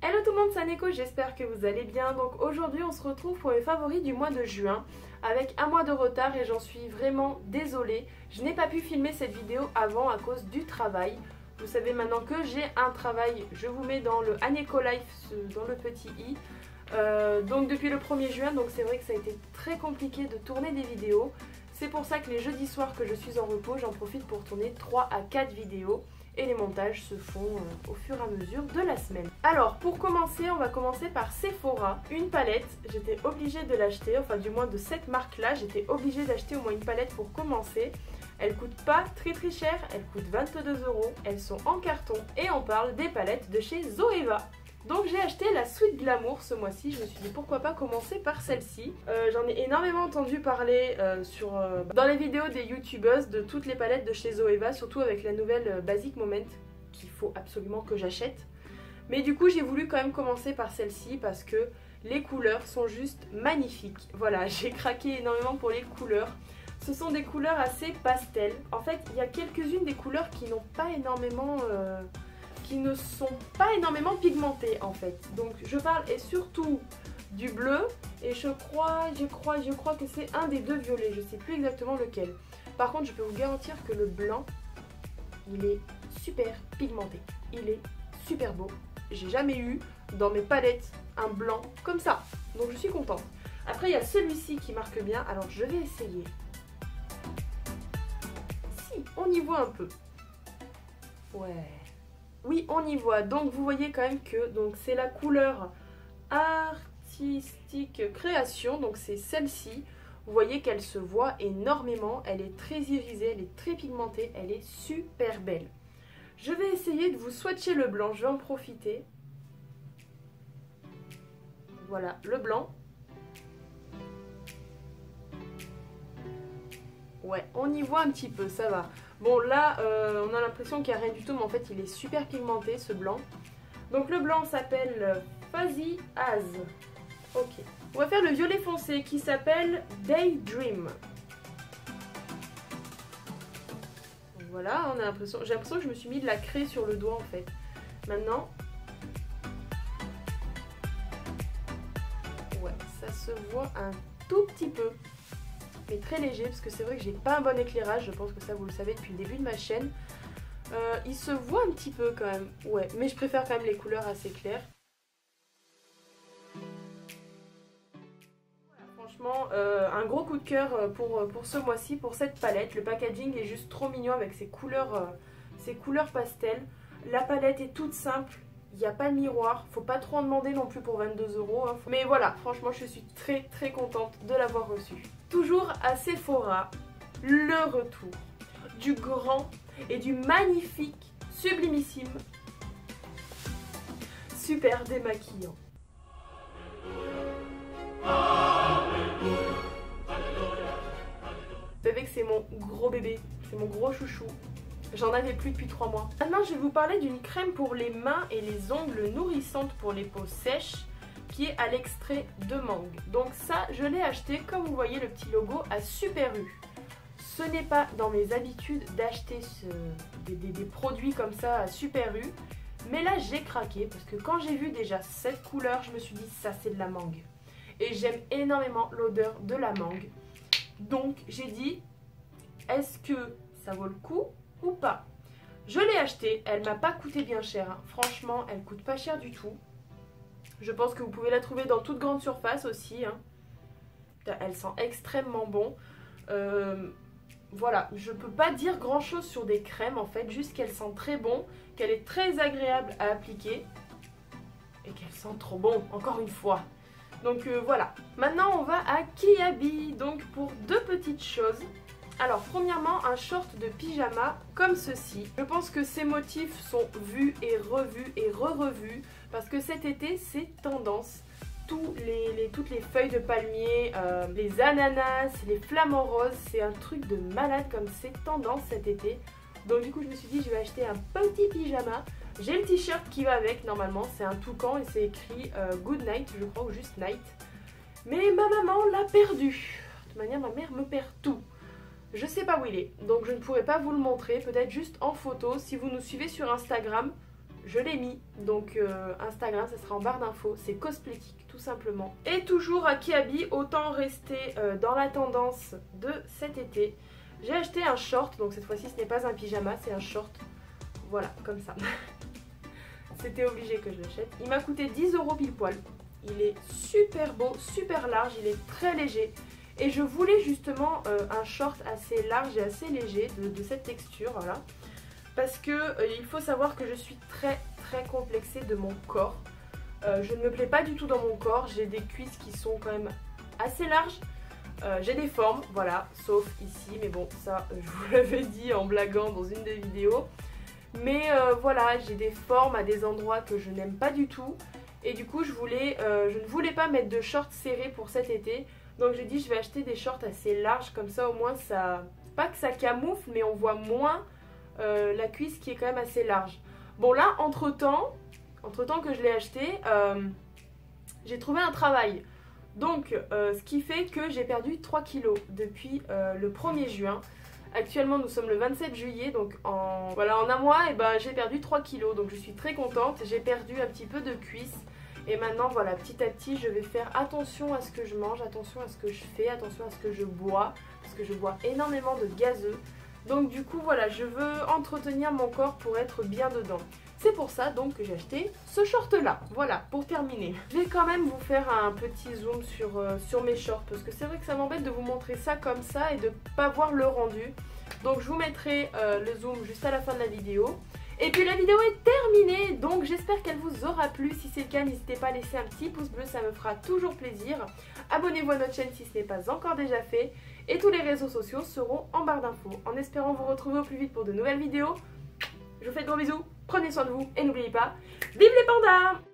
Hello tout le monde, c'est Neko, j'espère que vous allez bien. Donc aujourd'hui on se retrouve pour les favoris du mois de juin avec un mois de retard et j'en suis vraiment désolée. Je n'ai pas pu filmer cette vidéo avant à cause du travail. Vous savez maintenant que j'ai un travail, je vous mets dans le Aneko Life, dans le petit i. Donc depuis le 1er juin, donc c'est vrai que ça a été très compliqué de tourner des vidéos. C'est pour ça que les jeudis soirs que je suis en repos, j'en profite pour tourner 3 à 4 vidéos. Et les montages se font au fur et à mesure de la semaine. Alors pour commencer, on va commencer par Sephora. Une palette, j'étais obligée de l'acheter, enfin du moins de cette marque là, j'étais obligée d'acheter au moins une palette pour commencer. Elle coûte pas très cher, elle coûte 22 €, elles sont en carton et on parle des palettes de chez Zoeva. Donc j'ai acheté la Sweet Glamour ce mois-ci, je me suis dit pourquoi pas commencer par celle-ci. J'en ai énormément entendu parler dans les vidéos des youtubeuses de toutes les palettes de chez Zoeva, surtout avec la nouvelle Basic Moment qu'il faut absolument que j'achète. Mais du coup j'ai voulu quand même commencer par celle-ci parce que les couleurs sont juste magnifiques. Voilà, j'ai craqué énormément pour les couleurs. Ce sont des couleurs assez pastel. En fait il y a quelques-unes des couleurs qui n'ont pas énormément... qui ne sont pas énormément pigmentées en fait. Donc je parle et surtout du bleu et je crois que c'est un des deux violets, je sais plus exactement lequel. Par contre je peux vous garantir que le blanc il est super pigmenté, il est super beau. J'ai jamais eu dans mes palettes un blanc comme ça, donc je suis contente. Après il y a celui-ci qui marque bien, alors je vais essayer. Si, on y voit un peu. Ouais. Oui, on y voit. Donc vous voyez quand même que c'est la couleur Artistic Création. Donc c'est celle-ci. Vous voyez qu'elle se voit énormément. Elle est très irisée, elle est très pigmentée. Elle est super belle. Je vais essayer de vous swatcher le blanc. Je vais en profiter. Voilà, le blanc. Ouais, on y voit un petit peu, ça va. Bon là, on a l'impression qu'il n'y a rien du tout, mais en fait il est super pigmenté ce blanc. Donc le blanc s'appelle Fuzzy Az. Ok. On va faire le violet foncé qui s'appelle Daydream. Voilà, on a l'impression, j'ai l'impression que je me suis mis de la craie sur le doigt en fait. Maintenant, ouais, ça se voit un tout petit peu. Mais très léger parce que c'est vrai que j'ai pas un bon éclairage, je pense que ça vous le savez depuis le début de ma chaîne. Il se voit un petit peu quand même, ouais, mais je préfère quand même les couleurs assez claires. Voilà, franchement, un gros coup de cœur pour ce mois-ci, pour cette palette. Le packaging est juste trop mignon avec ses couleurs pastel. La palette est toute simple. Il n'y a pas de miroir, faut pas trop en demander non plus pour 22 €. Hein. Mais voilà, franchement je suis très contente de l'avoir reçu. Toujours à Sephora, le retour du grand et du magnifique, sublimissime, super démaquillant. Vous savez que c'est mon gros bébé, c'est mon gros chouchou. J'en avais plus depuis 3 mois. Maintenant, je vais vous parler d'une crème pour les mains et les ongles nourrissante pour les peaux sèches qui est à l'extrait de mangue. Donc ça, je l'ai acheté, comme vous voyez le petit logo, à Super U. Ce n'est pas dans mes habitudes d'acheter des produits comme ça à Super U. Mais là, j'ai craqué parce que quand j'ai vu déjà cette couleur, je me suis dit ça c'est de la mangue. Et j'aime énormément l'odeur de la mangue. Donc j'ai dit, est-ce que ça vaut le coup ou pas? Je l'ai achetée, elle m'a pas coûté bien cher, hein. Franchement elle coûte pas cher du tout. Je pense que vous pouvez la trouver dans toute grande surface aussi, hein. Elle sent extrêmement bon. Voilà, je peux pas dire grand chose sur des crèmes en fait, juste qu'elle sent très bon, qu'elle est très agréable à appliquer et qu'elle sent trop bon, encore une fois. Donc voilà, maintenant on va à Kiabi, donc pour deux petites choses. Alors premièrement un short de pyjama comme ceci. Je pense que ces motifs sont vus et revus et re-revus parce que cet été c'est tendance. Toutes les feuilles de palmier, les ananas, les flamants roses, c'est un truc de malade comme c'est tendance cet été. Donc du coup je me suis dit je vais acheter un petit pyjama. J'ai le t-shirt qui va avec normalement, c'est un toucan et c'est écrit Good Night je crois ou juste Night. Mais ma maman l'a perdu. De toute manière ma mère me perd tout. Je sais pas où il est, donc je ne pourrai pas vous le montrer, peut-être juste en photo. Si vous nous suivez sur Instagram, je l'ai mis. Donc Instagram, ça sera en barre d'infos. C'est cosmétique tout simplement. Et toujours à Kiabi, autant rester dans la tendance de cet été. J'ai acheté un short, donc cette fois-ci ce n'est pas un pyjama, c'est un short. Voilà, comme ça. C'était obligé que je l'achète. Il m'a coûté 10 € pile poil. Il est super beau, super large, il est très léger. Et je voulais justement un short assez large et assez léger de cette texture, voilà. Parce que il faut savoir que je suis très complexée de mon corps. Je ne me plais pas du tout dans mon corps, j'ai des cuisses qui sont quand même assez larges. J'ai des formes, voilà, sauf ici, mais bon, ça je vous l'avais dit en blaguant dans une des vidéos. Mais voilà, j'ai des formes à des endroits que je n'aime pas du tout. Et du coup, je ne voulais pas mettre de shorts serrés pour cet été. Donc j'ai dit, je vais acheter des shorts assez larges, comme ça au moins ça... Pas que ça camoufle, mais on voit moins la cuisse qui est quand même assez large. Bon là, entre-temps que je l'ai acheté, j'ai trouvé un travail. Donc ce qui fait que j'ai perdu 3 kilos depuis le 1er juin. Actuellement nous sommes le 27 juillet, donc en un mois j'ai perdu 3 kilos. Donc je suis très contente, j'ai perdu un petit peu de cuisse. Et maintenant voilà, petit à petit je vais faire attention à ce que je mange, attention à ce que je fais, attention à ce que je bois. Parce que je bois énormément de gazeux. Donc du coup voilà, je veux entretenir mon corps pour être bien dedans. C'est pour ça donc que j'ai acheté ce short là. Voilà, pour terminer. Je vais quand même vous faire un petit zoom sur mes shorts. Parce que c'est vrai que ça m'embête de vous montrer ça comme ça et de pas voir le rendu. Donc je vous mettrai le zoom juste à la fin de la vidéo. Et puis la vidéo est terminée, donc j'espère qu'elle vous aura plu. Si c'est le cas, n'hésitez pas à laisser un petit pouce bleu, ça me fera toujours plaisir. Abonnez-vous à notre chaîne si ce n'est pas encore déjà fait. Et tous les réseaux sociaux seront en barre d'infos. En espérant vous retrouver au plus vite pour de nouvelles vidéos. Je vous fais de gros bisous, prenez soin de vous et n'oubliez pas, vive les pandas!